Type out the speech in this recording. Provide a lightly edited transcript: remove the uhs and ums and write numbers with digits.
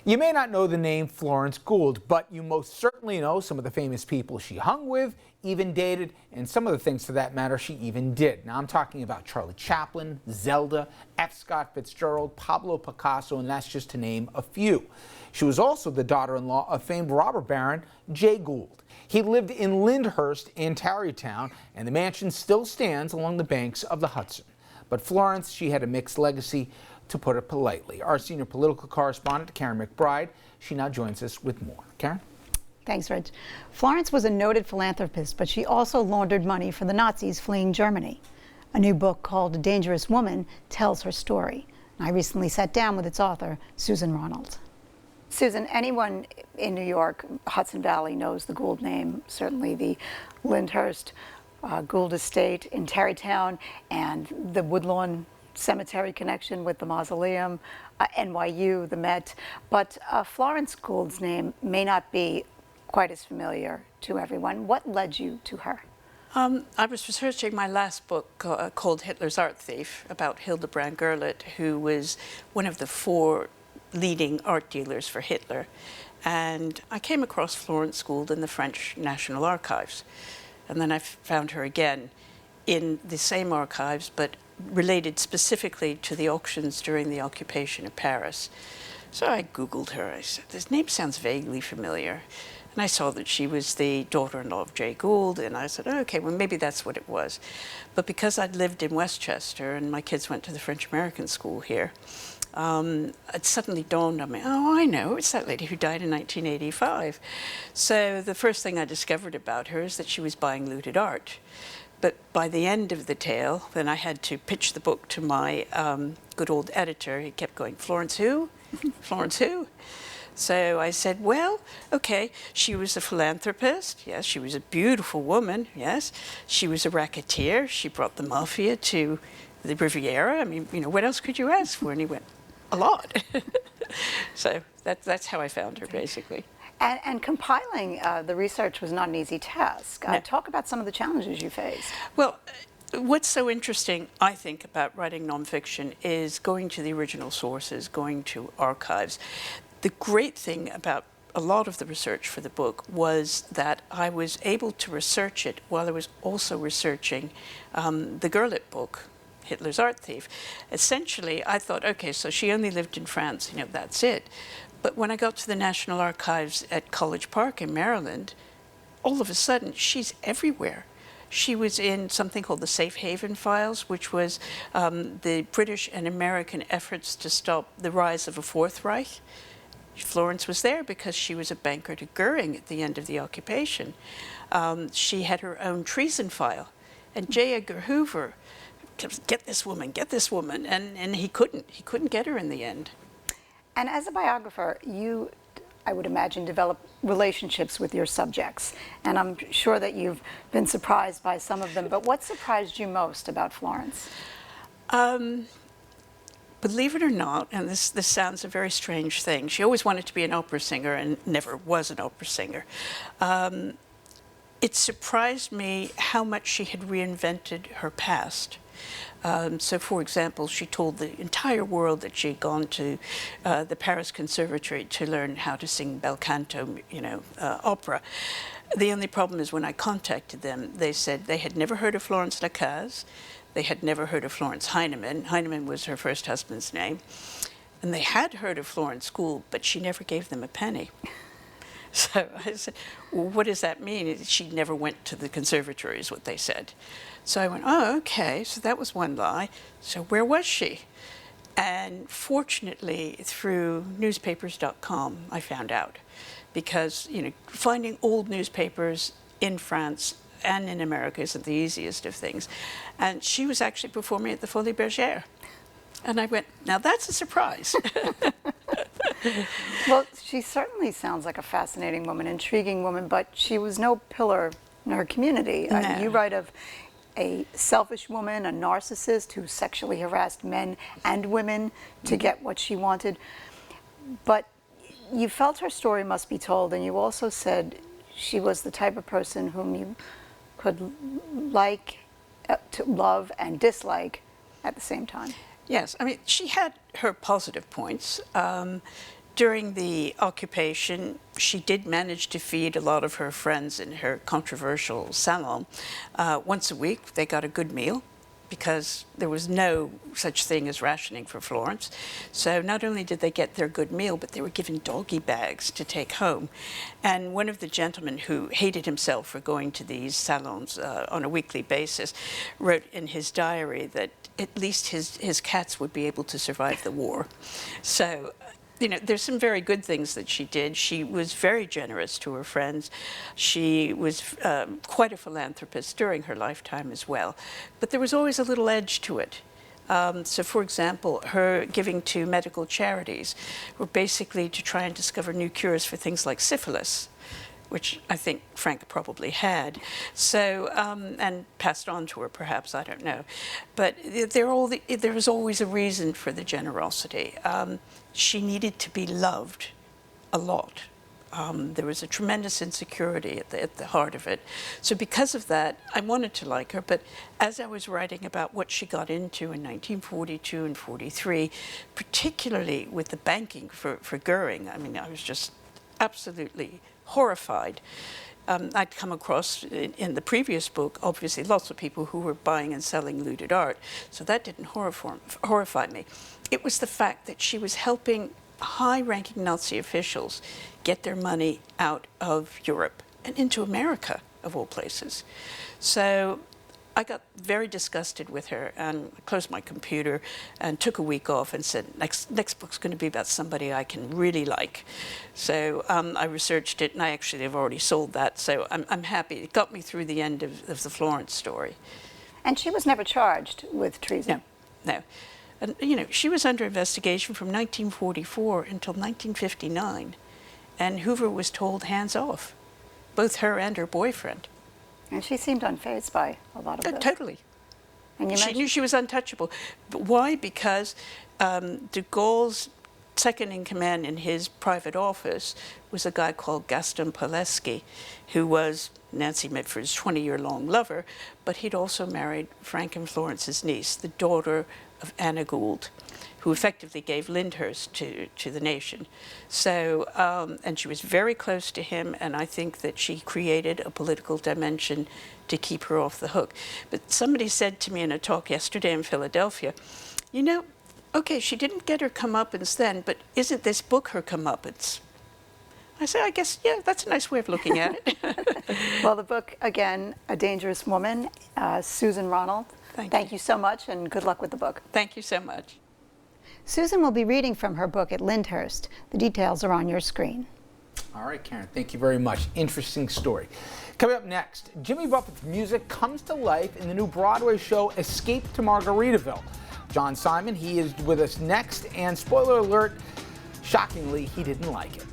You may not know the name Florence Gould, but you most certainly know some of the famous people she hung with, even dated, and some of the things for that matter she even did. Now I'm talking about Charlie Chaplin, Zelda, F. Scott Fitzgerald, Pablo Picasso, and that's just to name a few. She was also the daughter-in-law of famed robber baron Jay Gould. He lived in Lyndhurst in Tarrytown, and the mansion still stands along the banks of the Hudson. But Florence, she had a mixed legacy, to put it politely. Our senior political correspondent, Caryn Mcbride, she now joins us with more. Caryn? Thanks, Rich. Florence was a noted philanthropist, but she also laundered money for the Nazis fleeing Germany. A new book called A Dangerous Woman tells her story. I recently sat down with its author, Susan Ronald. Susan, anyone in New York, Hudson Valley, knows the Gould name, certainly the Lyndhurst Gould estate in Tarrytown and the Woodlawn Cemetery connection with the mausoleum, NYU, the Met, but Florence Gould's name may not be quite as familiar to everyone. What led you to her? I was researching my last book called Hitler's Art Thief about Hildebrand Gerlit, who was one of the 4 leading art dealers for Hitler. And I came across Florence Gould in the French National Archives. And then I found her again in the same archives, but related specifically to the auctions during the occupation of Paris. So I Googled her. I said, this name sounds vaguely familiar. And I saw that she was the daughter-in-law of Jay Gould, and I said, oh, okay, well, maybe that's what it was. But because I'd lived in Westchester and my kids went to the French-American school here, it suddenly dawned on me, oh, I know, it's that lady who died in 1985. So the first thing I discovered about her is that she was buying looted art. But by the end of the tale, then I had to pitch the book to my good old editor. He kept going, Florence who? Florence who? So I said, well, okay, she was a philanthropist. Yes, she was a beautiful woman. Yes, she was a racketeer. She brought the mafia to the Riviera. I mean, you know, what else could you ask for? And he went, a lot. So that's how I found her, basically. And compiling the research was not an easy task. No. Talk about some of the challenges you faced. Well, what's so interesting, I think, about writing nonfiction is going to the original sources, going to archives. The great thing about a lot of the research for the book was that I was able to research it while I was also researching the Gerlit book, Hitler's Art Thief. Essentially, I thought, okay, so she only lived in France, you know, that's it. But when I got to the National Archives at College Park in Maryland, all of a sudden, she's everywhere. She was in something called the Safe Haven Files, which was the British and American efforts to stop the rise of a Fourth Reich. Florence was there because she was a banker to Goering at the end of the occupation. She had her own treason file. And J. Edgar Hoover kept, get this woman, and he couldn't get her in the end. And as a biographer, you, I would imagine, develop relationships with your subjects. And I'm sure that you've been surprised by some of them. But what surprised you most about Florence? Believe it or not, and this sounds a very strange thing, she always wanted to be an opera singer and never was an opera singer. It surprised me how much she had reinvented her past. So, for example, she told the entire world that she had gone to the Paris Conservatory to learn how to sing bel canto, you know, opera. The only problem is when I contacted them, they said they had never heard of Florence Lacaze, they had never heard of Florence Heinemann. Heinemann was her first husband's name. And they had heard of Florence Gould, but she never gave them a penny. So I said, well, what does that mean? She never went to the conservatory, is what they said. So I went, oh, okay, so that was one lie. So where was she? And fortunately, through newspapers.com, I found out. Because, you know, finding old newspapers in France and in America isn't the easiest of things. And she was actually performing at the Folies Bergère. And I went, now that's a surprise. Well, she certainly sounds like a fascinating woman, intriguing woman, but she was no pillar in her community. No. You write of a selfish woman, a narcissist who sexually harassed men and women to get what she wanted. But you felt her story must be told, and you also said she was the type of person whom you could like, to love and dislike at the same time. Yes, I mean, she had her positive points. during the occupation, she did manage to feed a lot of her friends in her controversial salon. Once a week, they got a good meal, because there was no such thing as rationing for Florence. So not only did they get their good meal, but they were given doggy bags to take home. And one of the gentlemen who hated himself for going to these salons on a weekly basis wrote in his diary that at least his cats would be able to survive the war. So, you know, there's some very good things that she did. She was very generous to her friends. She was quite a philanthropist during her lifetime as well. But there was always a little edge to it. So, for example, her giving to medical charities were basically to try and discover new cures for things like syphilis, which I think Frank probably had, so and passed on to her, perhaps, I don't know. But there was always a reason for the generosity. She needed to be loved a lot. There was a tremendous insecurity at the heart of it. So because of that, I wanted to like her, but as I was writing about what she got into in 1942 and 43, particularly with the banking for Goering, I mean, I was just absolutely horrified. I'd come across in the previous book, obviously, lots of people who were buying and selling looted art, so that didn't horrify me. It was the fact that she was helping high-ranking Nazi officials get their money out of Europe and into America, of all places. So I got very disgusted with her and closed my computer and took a week off and said, next book's going to be about somebody I can really like. So I researched it, and I actually have already sold that, so I'm happy. It got me through the end of the Florence story. And she was never charged with treason? No. And, you know, she was under investigation from 1944 until 1959, and Hoover was told hands off, both her and her boyfriend. And she seemed unfazed by a lot of this. Totally. And she knew she was untouchable. But why? Because de Gaulle's second in command in his private office was a guy called Gaston Paleski, who was Nancy Mitford's 20-year-long lover, but he'd also married Frank and Florence's niece, the daughter of Anna Gould, who effectively gave Lyndhurst to the nation. So, and she was very close to him, and I think that she created a political dimension to keep her off the hook. But somebody said to me in a talk yesterday in Philadelphia, you know, okay, she didn't get her comeuppance then, but isn't this book her comeuppance? I said, I guess, yeah, that's a nice way of looking at it. Well, the book, again, A Dangerous Woman, Susan Ronald. Thank you so much, and good luck with the book. Thank you so much. Susan will be reading from her book at Lyndhurst. The details are on your screen. All right, Caryn, thank you very much. Interesting story. Coming up next, Jimmy Buffett's music comes to life in the new Broadway show Escape to Margaritaville. John Simon, he is with us next, and spoiler alert, shockingly, he didn't like it.